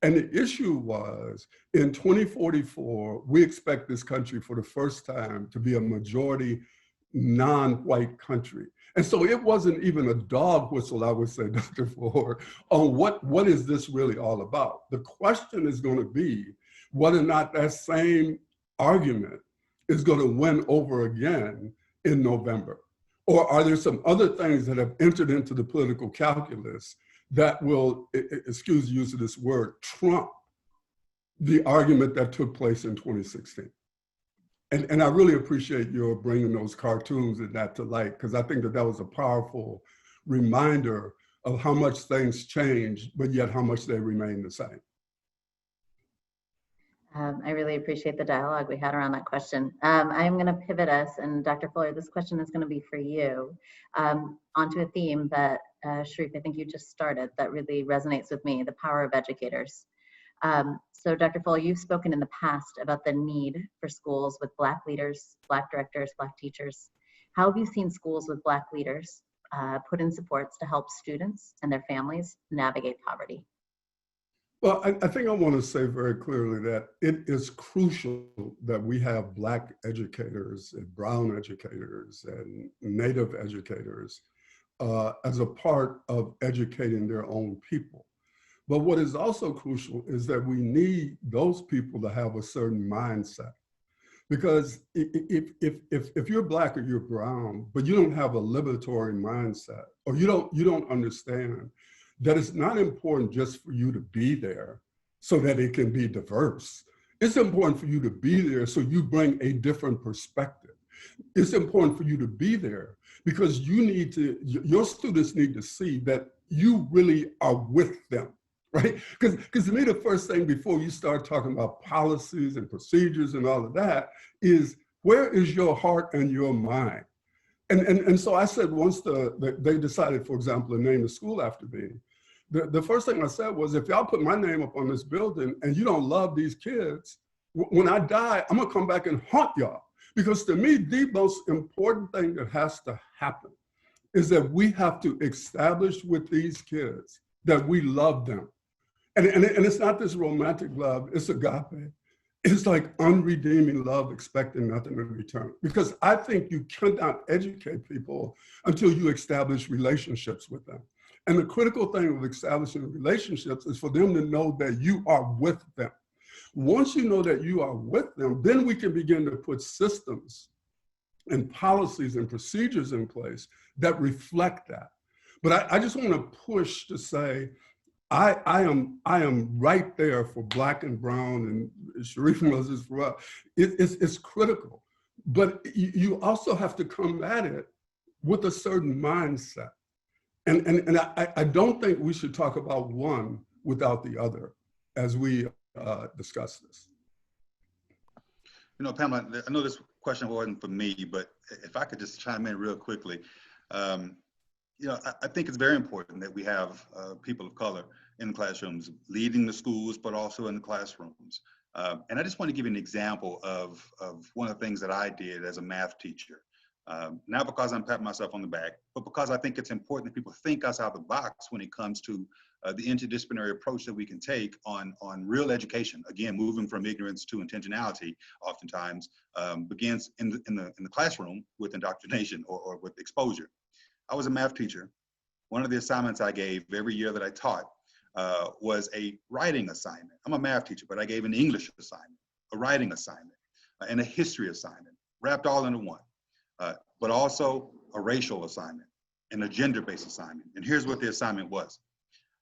And the issue was, in 2044, we expect this country for the first time to be a majority non-white country. And so it wasn't even a dog whistle, I would say, Dr. Ford, on what is this really all about? The question is going to be whether or not that same argument is going to win over again in November. Or are there some other things that have entered into the political calculus that will, excuse the use of this word, trump the argument that took place in 2016. And I really appreciate your bringing those cartoons and that to light, because I think that was a powerful reminder of how much things changed, but yet how much they remain the same. I really appreciate the dialogue we had around that question. I'm going to pivot us, and Dr. Fuller, this question is going to be for you, onto a theme that, Sharif, I think you just started, that really resonates with me, the power of educators. So Dr. Fuller, you've spoken in the past about the need for schools with Black leaders, Black directors, Black teachers. How have you seen schools with Black leaders put in supports to help students and their families navigate poverty? Well, I think I want to say very clearly that it is crucial that we have Black educators and brown educators and Native educators as a part of educating their own people. But what is also crucial is that we need those people to have a certain mindset. Because if you're Black or you're brown, but you don't have a liberatory mindset, or you don't understand that it's not important just for you to be there so that it can be diverse. It's important for you to be there so you bring a different perspective. It's important for you to be there because your students need to see that you really are with them, right? Because to me, the first thing before you start talking about policies and procedures and all of that is, where is your heart and your mind? And so I said, once they decided, for example, to name the school after me, The first thing I said was, if y'all put my name up on this building and you don't love these kids, when I die, I'm gonna come back and haunt y'all. Because to me, the most important thing that has to happen is that we have to establish with these kids that we love them. And it's not this romantic love, it's agape. It's like unredeeming love, expecting nothing in return. Because I think you cannot educate people until you establish relationships with them. And the critical thing of establishing relationships is for them to know that you are with them. Once you know that you are with them, then we can begin to put systems and policies and procedures in place that reflect that. But I just want to push to say, I am right there for Black and brown, and Sharif Moses for us. It's critical, but you also have to come at it with a certain mindset. And I don't think we should talk about one without the other as we discuss this. You know, Pamela, I know this question wasn't for me, but if I could just chime in real quickly. You know, I think it's very important that we have people of color in classrooms, leading the schools, but also in the classrooms. And I just want to give you an example of one of the things that I did as a math teacher. Not because I'm patting myself on the back, but because I think it's important that people think outside of the box when it comes to the interdisciplinary approach that we can take on real education. Again, moving from ignorance to intentionality oftentimes begins in the classroom with indoctrination or with exposure. I was a math teacher. One of the assignments I gave every year that I taught was a writing assignment. I'm a math teacher, but I gave an English assignment, a writing assignment, and a history assignment, wrapped all into one, but also a racial assignment and a gender-based assignment. And here's what the assignment was.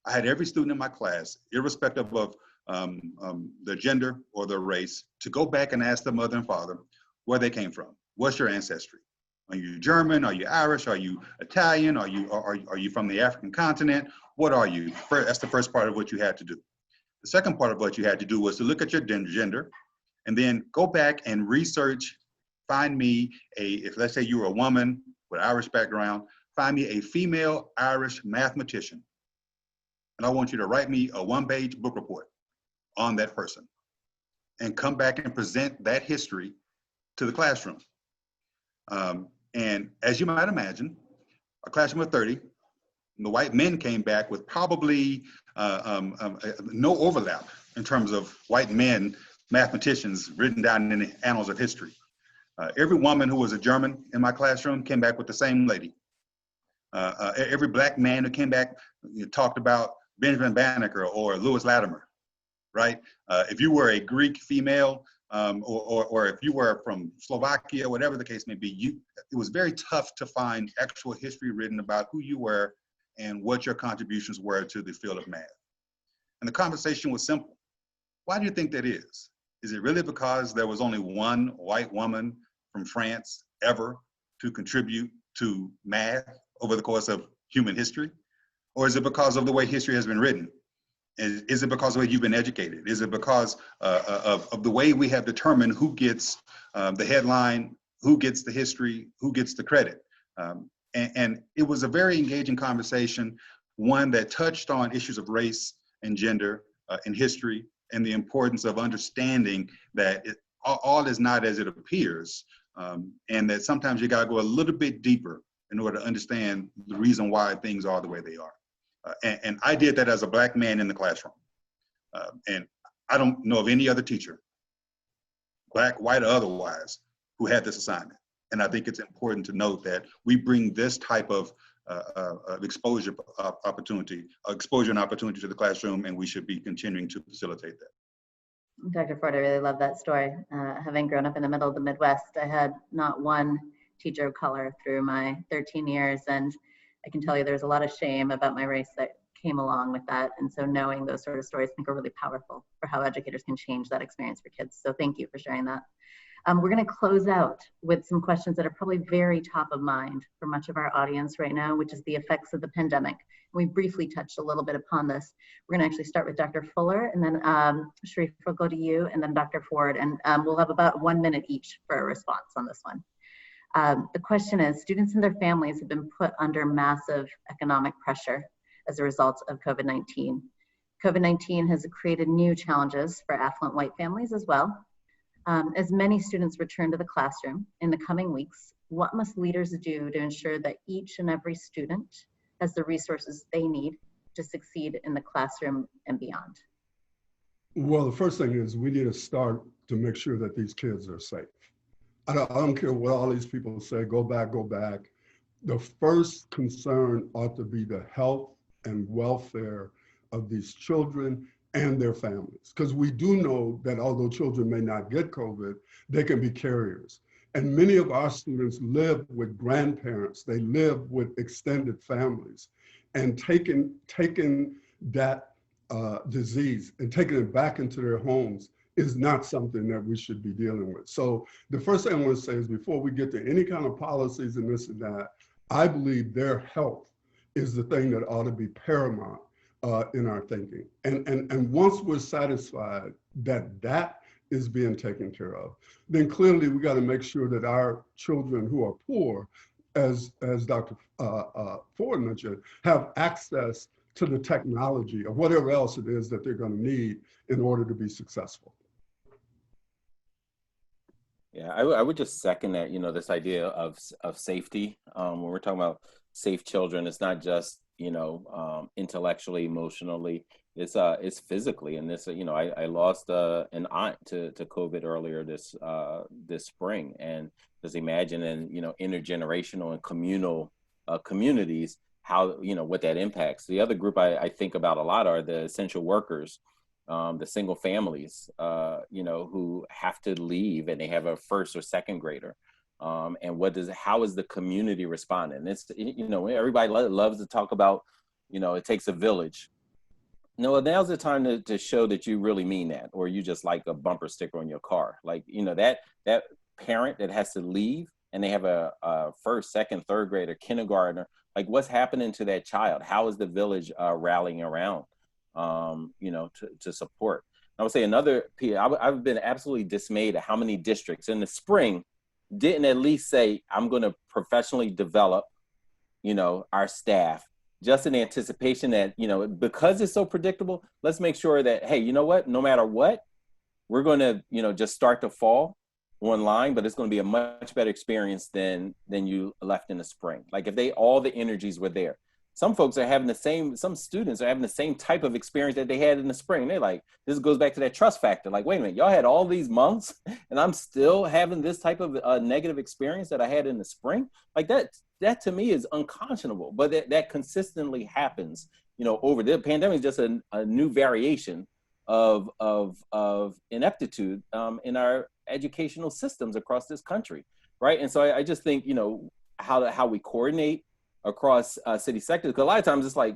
I had every student in my class, irrespective of the gender or the race, to go back and ask their mother and father where they came from. What's your ancestry? Are you German? Are you Irish? Are you Italian? Are you from the African continent? What are you? That's the first part of what you had to do. The second part of what you had to do was to look at your gender and then go back and research, find me if let's say you were a woman with Irish background, find me a female Irish mathematician. And I want you to write me a one-page book report on that person and come back and present that history to the classroom. And as you might imagine, a classroom of 30, the white men came back with probably no overlap in terms of white men, mathematicians written down in the annals of history. Every woman who was a German in my classroom came back with the same lady. Every Black man who came back talked about Benjamin Banneker or Lewis Latimer, right? If you were a Greek female, or if you were from Slovakia, whatever the case may be, it was very tough to find actual history written about who you were and what your contributions were to the field of math. And the conversation was simple. Why do you think that is? Is it really because there was only one white woman from France ever to contribute to math over the course of human history? Or is it because of the way history has been written? Is it because of the way you've been educated? Is it because of the way we have determined who gets the headline, who gets the history, who gets the credit? And it was a very engaging conversation, one that touched on issues of race and gender and history, and the importance of understanding that all is not as it appears, and that sometimes you gotta go a little bit deeper in order to understand the reason why things are the way they are. And I did that as a Black man in the classroom. And I don't know of any other teacher, Black, white, or otherwise, who had this assignment. And I think it's important to note that we bring this type of exposure and opportunity to the classroom, and we should be continuing to facilitate that. Dr. Ford, I really love that story. Having grown up in the middle of the Midwest, I had not one teacher of color through my 13 years, and I can tell you there's a lot of shame about my race that came along with that. And so knowing those sort of stories I think are really powerful for how educators can change that experience for kids. So thank you for sharing that. We're going to close out with some questions that are probably very top of mind for much of our audience right now, which is the effects of the pandemic. We briefly touched a little bit upon this. We're going to actually start with Dr. Fuller, and then Sharif, we'll go to you, and then Dr. Ford, and we'll have about 1 minute each for a response on this one. The question is, students and their families have been put under massive economic pressure as a result of COVID-19. COVID-19 has created new challenges for affluent white families as well. As many students return to the classroom in the coming weeks, what must leaders do to ensure that each and every student has the resources they need to succeed in the classroom and beyond? Well, the first thing is we need to start to make sure that these kids are safe. I don't care what all these people say, go back, go back. The first concern ought to be the health and welfare of these children and their families. Because we do know that although children may not get COVID, they can be carriers. And many of our students live with grandparents, they live with extended families. And taking that disease and taking it back into their homes is not something that we should be dealing with. So the first thing I want to say is before we get to any kind of policies and this and that, I believe their health is the thing that ought to be paramount in our thinking. And once we're satisfied that that is being taken care of, then clearly we got to make sure that our children who are poor, as Dr. Ford mentioned, have access to the technology or whatever else it is that they're going to need in order to be successful. Yeah, I would just second that, this idea of safety. When we're talking about safe children, it's not just, intellectually, emotionally, it's physically. And this, I lost an aunt to COVID earlier this spring, and just imagine in, intergenerational and communal communities, how, what that impacts. The other group I think about a lot are the essential workers. The single families, who have to leave and they have a first or second grader. And how is the community responding? It's, everybody loves to talk about, it takes a village. No, now's the time to show that you really mean that, or you just like a bumper sticker on your car. Like, that parent that has to leave and they have a first, second, third grader, kindergartner, like what's happening to that child? How is the village rallying around? To support. I would say I've been absolutely dismayed at how many districts in the spring didn't at least say, I'm going to professionally develop, our staff, just in anticipation that, because it's so predictable, let's make sure that, hey, you know what, no matter what, we're going to, just start to fall online, but it's going to be a much better experience than you left in the spring. Like if all the energies were there. Some folks are having some students are having the same type of experience that they had in the spring. They're like, this goes back to that trust factor. Like, wait a minute, y'all had all these months and I'm still having this type of negative experience that I had in the spring. Like that to me is unconscionable, but that consistently happens, over the pandemic is just a new variation of ineptitude in our educational systems across this country. Right. And so I just think, how we coordinate across city sectors, because a lot of times it's like,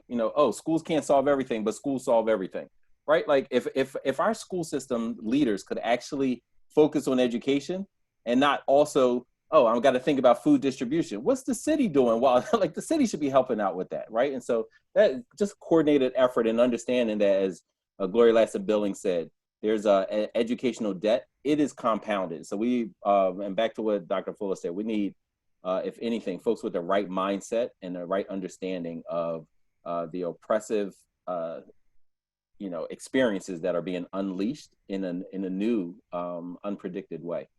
schools can't solve everything, but schools solve everything, right? Like if our school system leaders could actually focus on education and not also, I've got to think about food distribution. What's the city doing? Well, like the city should be helping out with that, right? And so that just coordinated effort and understanding that, as Gloria Ladson-Billings said, there's an educational debt. It is compounded. So and back to what Dr. Fuller said, we need, if anything, folks with the right mindset and the right understanding of the oppressive, experiences that are being unleashed in a new, unpredicted way.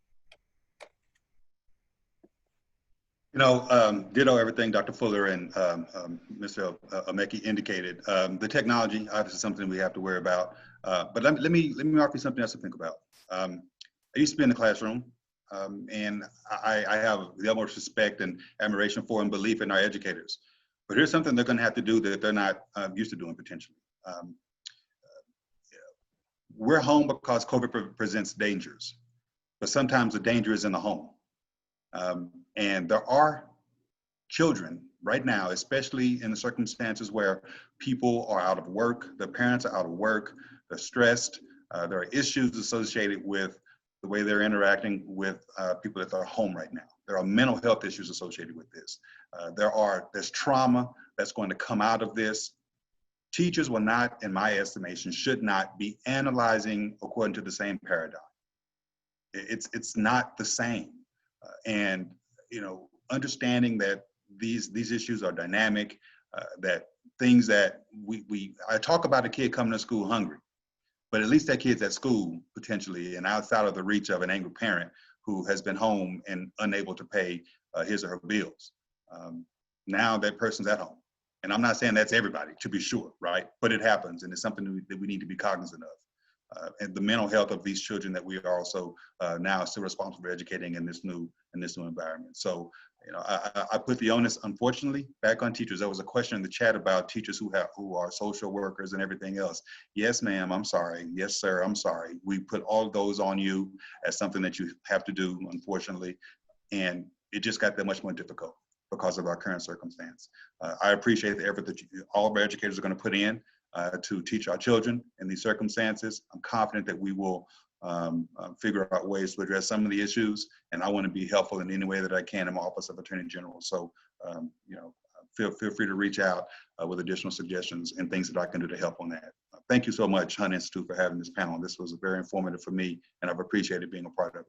Ditto everything Dr. Fuller and Mr. Omeki indicated. The technology, obviously, something we have to worry about. But let me offer you something else to think about. I used to be in the classroom. And I have the utmost respect and admiration for and belief in our educators. But here's something they're going to have to do that they're not used to doing potentially. We're home because COVID presents dangers, but sometimes the danger is in the home. And there are children right now, especially in the circumstances where people are out of work, their parents are out of work, they're stressed, there are issues associated with the way they're interacting with people at their home right now. There are mental health issues associated with this. There's trauma that's going to come out of this. Teachers will not, in my estimation, should not be analyzing according to the same paradigm. It's not the same. And understanding that these issues are dynamic, that things that I talk about a kid coming to school hungry, but at least that kid's at school potentially and outside of the reach of an angry parent who has been home and unable to pay his or her bills. Now that person's at home. And I'm not saying that's everybody, to be sure, right? But it happens, and it's something that we need to be cognizant of. And the mental health of these children that we are also now still responsible for educating in this new environment. So, you know, I put the onus, unfortunately, back on teachers. There was a question in the chat about teachers who are social workers and everything else. Yes, ma'am, I'm sorry. Yes, sir, I'm sorry. We put all of those on you as something that you have to do, unfortunately, and it just got that much more difficult because of our current circumstance. I appreciate the effort that all of our educators are going to put in to teach our children in these circumstances. I'm confident that we will figure out ways to address some of the issues, and I want to be helpful in any way that I can in my Office of Attorney General. So, you know, feel free to reach out with additional suggestions and things that I can do to help on that. Thank you so much, Hunt Institute, for having this panel. This was very informative for me, and I've appreciated being a part of it.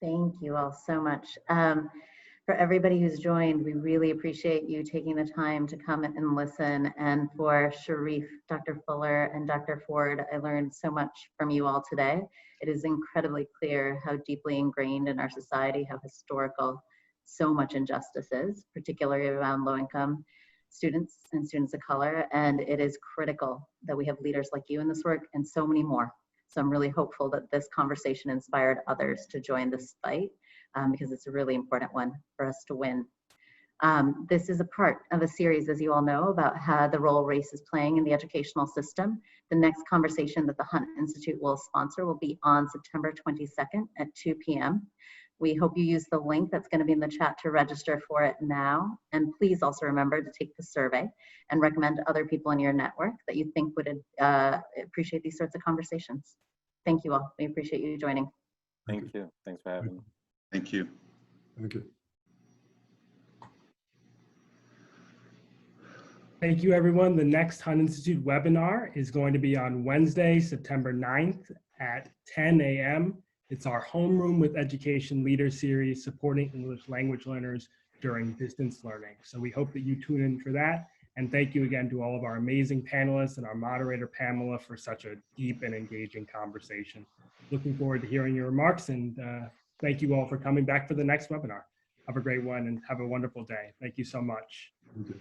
Thank you all so much. For everybody who's joined, we really appreciate you taking the time to come and listen. And for Sharif, Dr. Fuller, and Dr. Ford, I learned so much from you all today. It is incredibly clear how deeply ingrained in our society, how historical so much injustice is, particularly around low-income students and students of color. And it is critical that we have leaders like you in this work and so many more. So I'm really hopeful that this conversation inspired others to join this fight because it's a really important one for us to win. This is a part of a series, as you all know, about how the role race is playing in the educational system. The next conversation that the Hunt Institute will sponsor will be on September 22nd at 2 p.m. We hope you use the link that's going to be in the chat to register for it now. And please also remember to take the survey and recommend to other people in your network that you think would appreciate these sorts of conversations. Thank you all. We appreciate you joining. Thank you. Thanks for having me. Thank you. Thank you. Thank you, everyone. The next Hunt Institute webinar is going to be on Wednesday, September 9th at 10 a.m. It's our Homeroom with Education Leader series supporting English language learners during distance learning. So we hope that you tune in for that. And thank you again to all of our amazing panelists and our moderator, Pamela, for such a deep and engaging conversation. Looking forward to hearing your remarks, and thank you all for coming back for the next webinar. Have a great one and have a wonderful day. Thank you so much. Thank you.